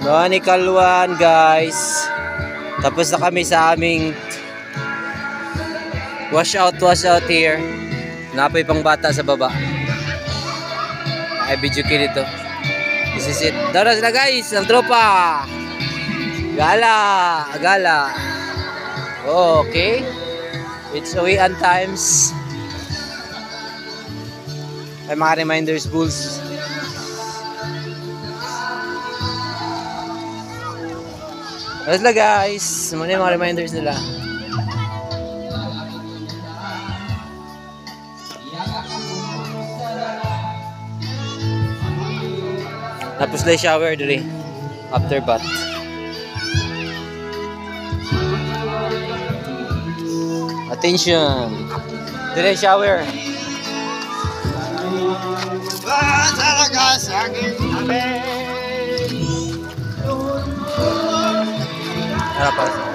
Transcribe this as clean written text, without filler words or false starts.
Nanikal 1 guys. Tapos na kami sa aming wash out here. Napoy pang bata sa baba. Ay video kid dito. This is it. Daras na guys, ang tropa. Gala. Okay. It's uwian times. Ay mga reminders bulls. Daras na guys. Muna yung mga reminders nila. Tapos na shower diri after bath. Attention. Dire shower. Talaga sa aking Harap.